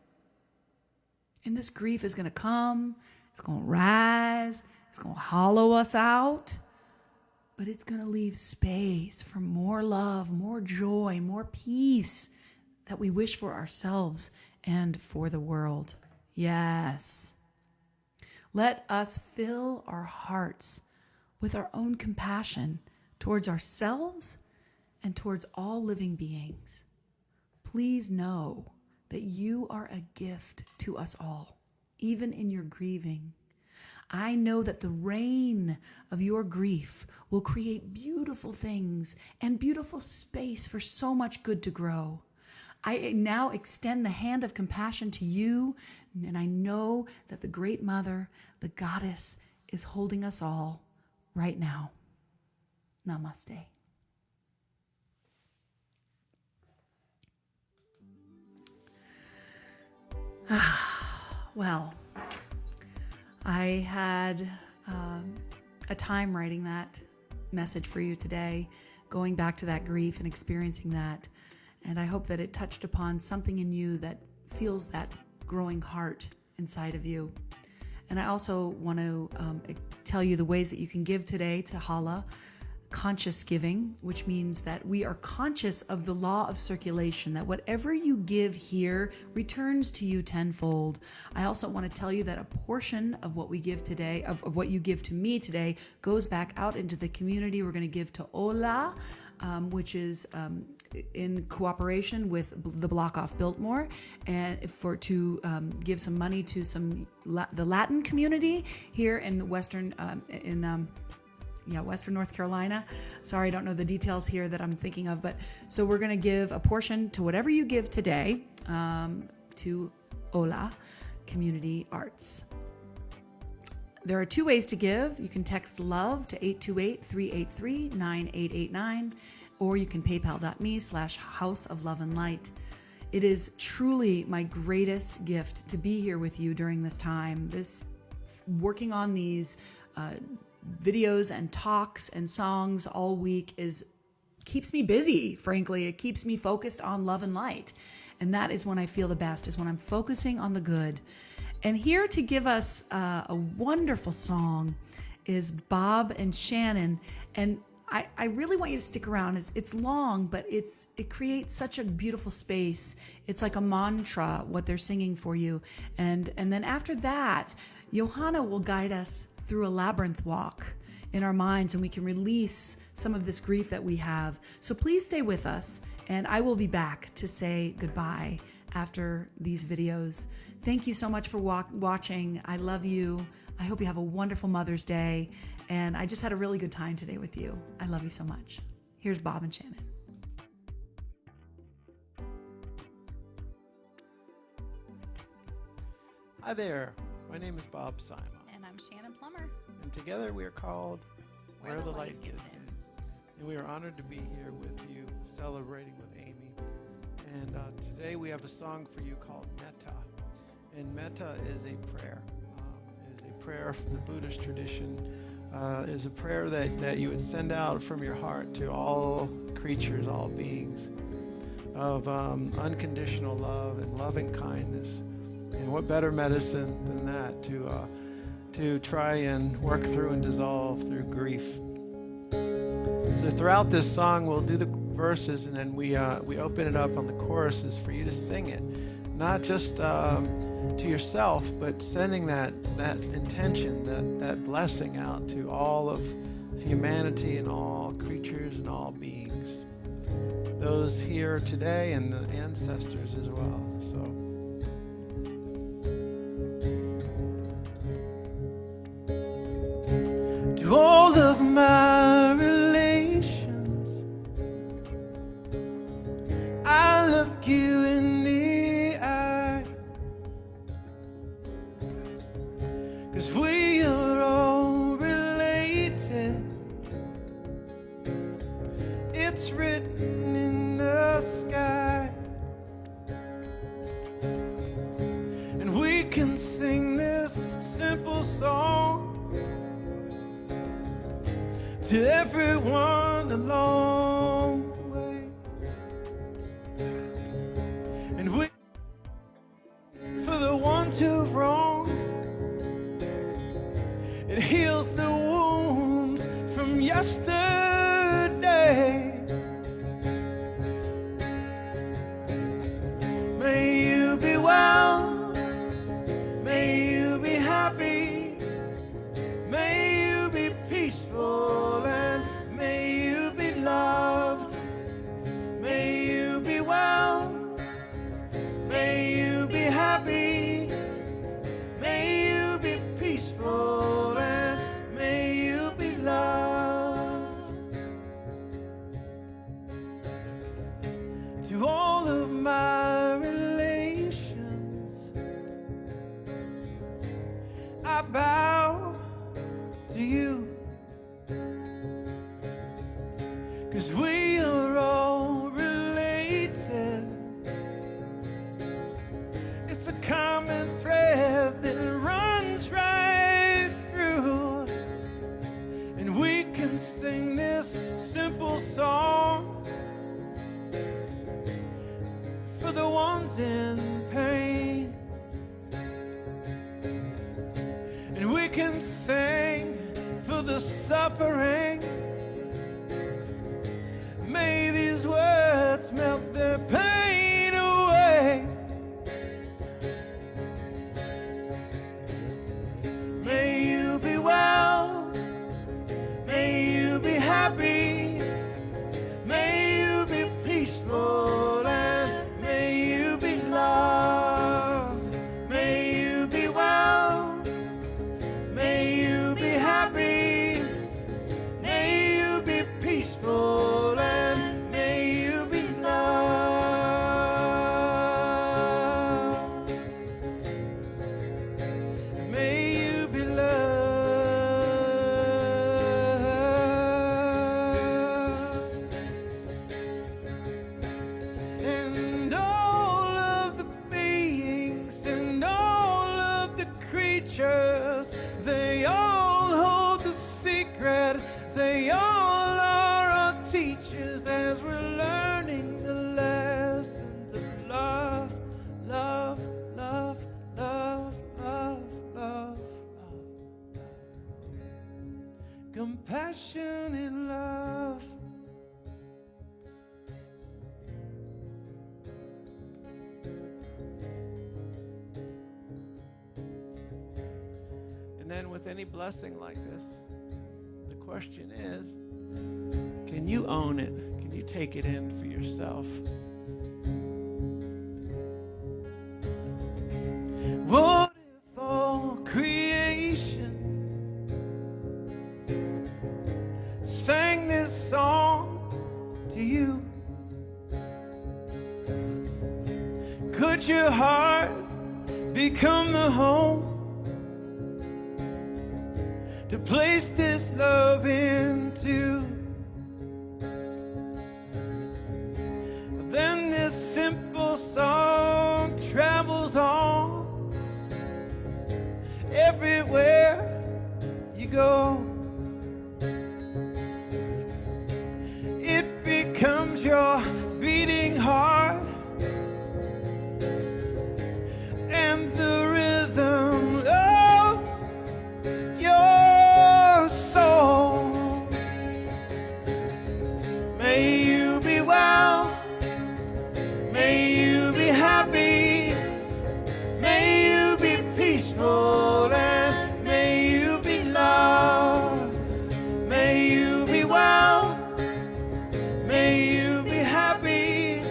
And this grief is going to come, it's going to rise, it's going to hollow us out, but it's going to leave space for more love, more joy, more peace that we wish for ourselves and for the world. Yes. Let us fill our hearts with our own compassion towards ourselves and towards all living beings. Please know that you are a gift to us all, even in your grieving. I know that the rain of your grief will create beautiful things and beautiful space for so much good to grow. I now extend the hand of compassion to you, and I know that the Great Mother, the Goddess, is holding us all right now. Namaste. Well, I had a time writing that message for you today, going back to that grief and experiencing that. And I hope that it touched upon something in you that feels that growing heart inside of you. And I also want to tell you the ways that you can give today to Hala. Conscious giving, which means that we are conscious of the law of circulation, that whatever you give here returns to you tenfold. I also want to tell you that a portion of what we give today, of what you give to me today, goes back out into the community. We're going to give to Ola, which is in cooperation with the Block Off Biltmore, and to give some money to the Latin community here in the Western Western North Carolina. Sorry, I don't know the details here that I'm thinking of, but so we're going to give a portion to whatever you give today to Ola Community Arts. There are two ways to give. You can text LOVE to 828-383-9889, or you can paypal.me/House of Love and Light. It is truly my greatest gift to be here with you during this time. Working on these videos and talks and songs all week keeps me busy, frankly. It keeps me focused on love and light. And that is when I feel the best, is when I'm focusing on the good. And here to give us a wonderful song is Bob and Shannon. And I really want you to stick around. It's long, but it creates such a beautiful space. It's like a mantra, what they're singing for you. And then after that, Johanna will guide us through a labyrinth walk in our minds, and we can release some of this grief that we have. So please stay with us, And I will be back to say goodbye after these videos. Thank you so much for watching. I love you. I hope you have a wonderful Mother's Day. And I just had a really good time today with you. I love you so much. Here's Bob and Shannon. Hi there. My name is Bob Simon. And I'm Shannon Plummer. And together we are called Where the Light Gets In. And we are honored to be here with you, celebrating with Amy. And today we have a song for you called Metta. And Metta is a prayer. It is a prayer from the Buddhist tradition. Is a prayer that you would send out from your heart to all creatures, all beings, of unconditional love and loving kindness. And what better medicine than that to try and work through and dissolve through grief. So throughout this song, we'll do the verses, and then we open it up on the choruses for you to sing it, not just to yourself, but sending that intention, that blessing out to all of humanity and all creatures and all beings, those here today and the ancestors as well. So. To all of my relations, I look you in the eye, 'cause we are all related. It's written in the sky, and we can sing this simple song to everyone along the way. And we, for the ones who've wronged, it heals the wounds from yesterday. May you be well, may you be happy, may you be peaceful, and may you be loved. May you be well, may you be happy, may you be peaceful, and may you be loved. To all of my relations, I bow to you, 'cause we are all related. It's a common thread that runs right through, and we can sing this simple song for the ones in pain, and we can sing for the suffering. May these words melt their pain away. May you be well, may you be happy, may you be peaceful, and may you be loved. May you be well, may you be happy, may you be peaceful, and may you be loved. May you be loved. And all of the beings and all of the creatures, they all hold the secret. They all are our teachers as we're learning the lessons of love, love, love, love, love, love, love. Compassionate love. And then with any blessing like this, the question is, can you own it? Can you take it in for yourself. What if all creation sang this song to you? Could your heart become the home to place this love into? Then this simple song travels on everywhere you go. It becomes your beating heart and the rhythm of your soul. May you be well, may you be happy, may you be peaceful, and may you be loved. May you be well, may you be happy,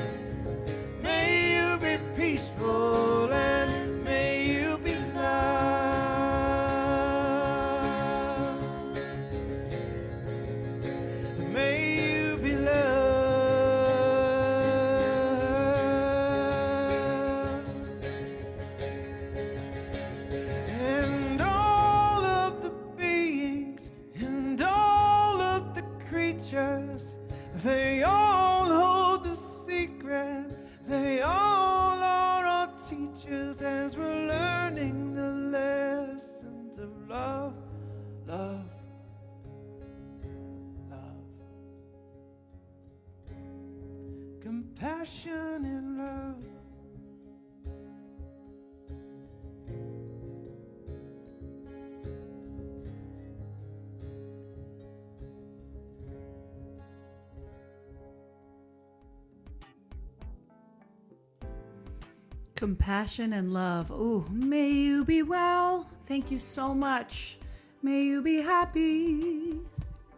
may you be peaceful, and may you be loved. May you be loved. And all of the beings and all of the creatures, they all hold the secret. They all are our teachers as we're learning the lessons of love, love, love. Compassion and love. Compassion and love. Ooh, may you be well. Thank you so much. May you be happy.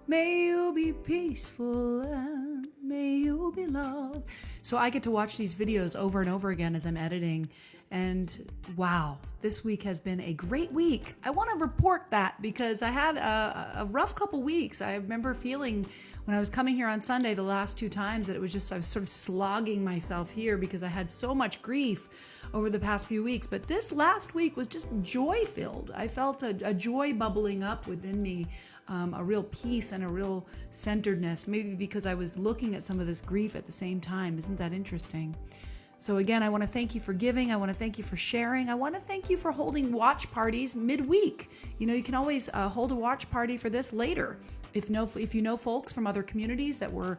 May you be peaceful. And may you be loved. So I get to watch these videos over and over again as I'm editing. And wow, this week has been a great week. I want to report that because I had a rough couple weeks. I remember feeling when I was coming here on Sunday the last two times that it was just, I was sort of slogging myself here because I had so much grief over the past few weeks. But this last week was just joy-filled. I felt a joy bubbling up within me, a real peace and a real centeredness, maybe because I was looking at some of this grief at the same time. Isn't that interesting? So again, I want to thank you for giving. I want to thank you for sharing. I want to thank you for holding watch parties midweek. You know, you can always hold a watch party for this later. If you know folks from other communities that were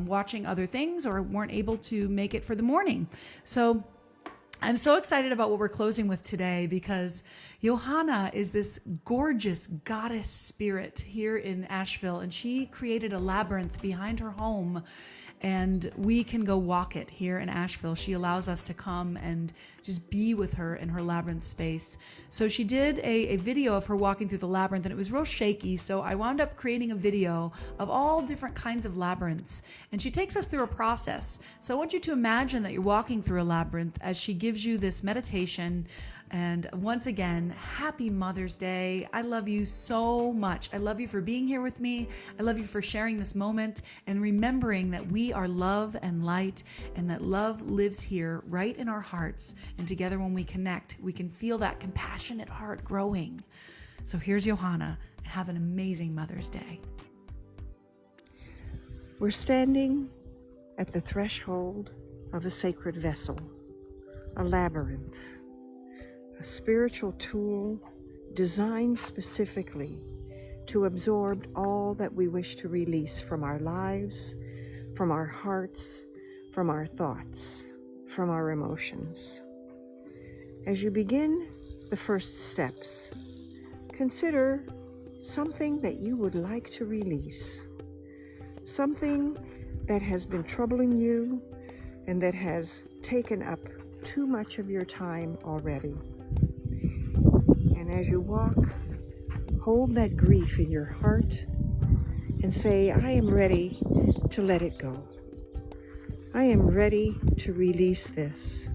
watching other things or weren't able to make it for the morning. So I'm so excited about what we're closing with today because Johanna is this gorgeous goddess spirit here in Asheville, and she created a labyrinth behind her home, and we can go walk it here in Asheville. She allows us to come and just be with her in her labyrinth space. So she did a video of her walking through the labyrinth, and it was real shaky, so I wound up creating a video of all different kinds of labyrinths, and she takes us through a process. So I want you to imagine that you're walking through a labyrinth as she gives you this meditation. And once again, happy Mother's Day. I love you so much. I love you for being here with me. I love you for sharing this moment and remembering that we are love and light, and that love lives here right in our hearts. And together when we connect, we can feel that compassionate heart growing. So here's Johanna. Have an amazing Mother's Day. We're standing at the threshold of a sacred vessel, a labyrinth. A spiritual tool designed specifically to absorb all that we wish to release from our lives, from our hearts, from our thoughts, from our emotions. As you begin the first steps, consider something that you would like to release, something that has been troubling you and that has taken up too much of your time already. And as you walk, hold that grief in your heart and say, I am ready to let it go. I am ready to release this.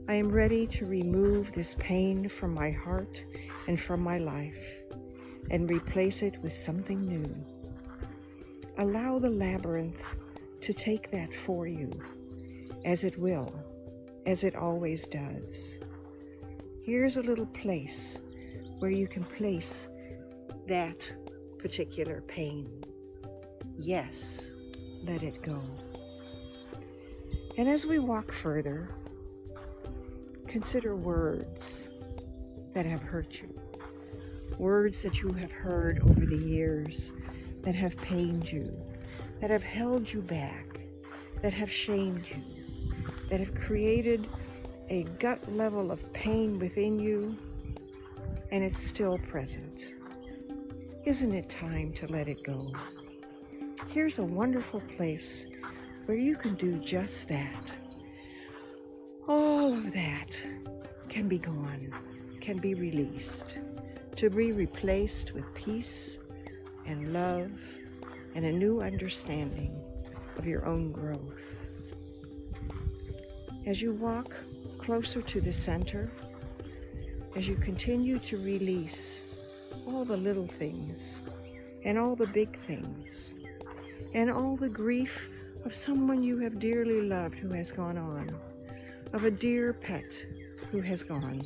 I am ready to remove this pain from my heart and from my life and replace it with something new. Allow the labyrinth to take that for you, as it will, as it always does. Here's a little place where you can place that particular pain. Yes, let it go. And as we walk further, consider words that have hurt you, words that you have heard over the years that have pained you, that have held you back, that have shamed you, that have created a gut level of pain within you, and it's still present. Isn't it time to let it go? Here's a wonderful place where you can do just that. All of that can be gone, can be released, to be replaced with peace and love and a new understanding of your own growth. As you walk closer to the center, as you continue to release all the little things and all the big things and all the grief of someone you have dearly loved who has gone on, of a dear pet who has gone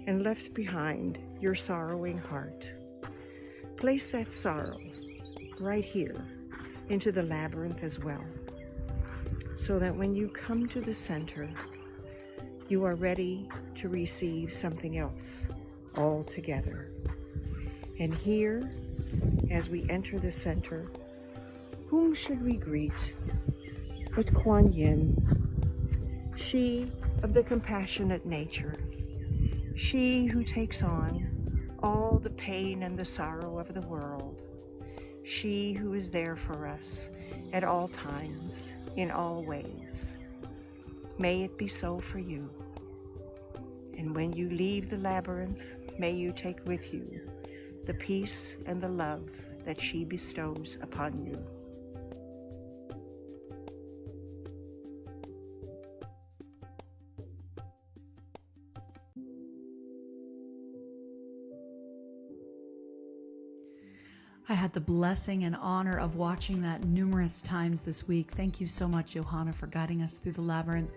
and left behind your sorrowing heart. Place that sorrow right here into the labyrinth as well, so that when you come to the center, you are ready to receive something else altogether. And here, as we enter the center, whom should we greet but Kuan Yin, she of the compassionate nature, she who takes on all the pain and the sorrow of the world, she who is there for us at all times, in all ways. May it be so for you. And when you leave the labyrinth, may you take with you the peace and the love that she bestows upon you. I had the blessing and honor of watching that numerous times this week. Thank you so much, Johanna, for guiding us through the labyrinth.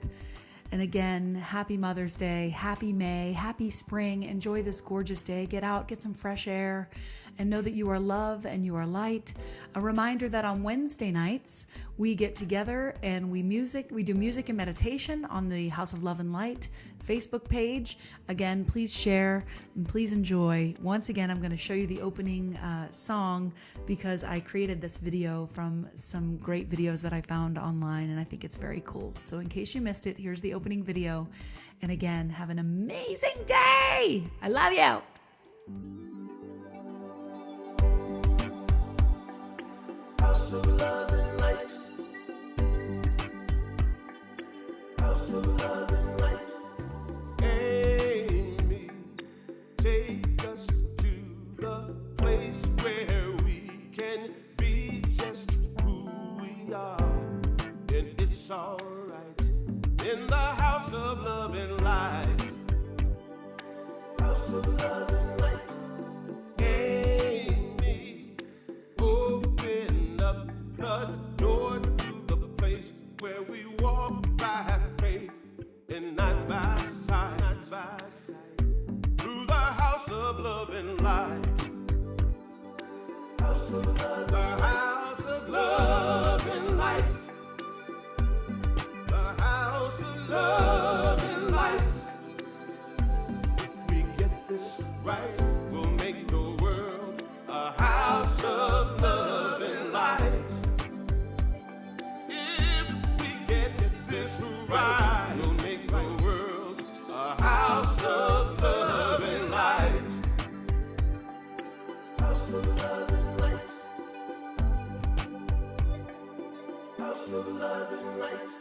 And again, happy Mother's Day, happy May, happy spring. Enjoy this gorgeous day. Get out, get some fresh air, and know that you are love and you are light. A reminder that on Wednesday nights, we get together and we do music and meditation on the House of Love and Light Facebook page. Again, please share and please enjoy. Once again, I'm going to show you the opening song because I created this video from some great videos that I found online, and I think it's very cool. So in case you missed it, here's the opening video. And again, have an amazing day. I love you. House of love and light. House of love and light. Amy, take us to the place where we can be just who we are. And it's alright in the house of love and light. House of love and light. Amy, open up the door to the place where we walk by faith and not by sight, not by sight. Through the house of love and light. House of love, the house of love and light. The house of love and light. If we get this right, we'll make the world a house of love and light. If we get this right, we'll make the world a house of love and light. House of love and light. House of love and light.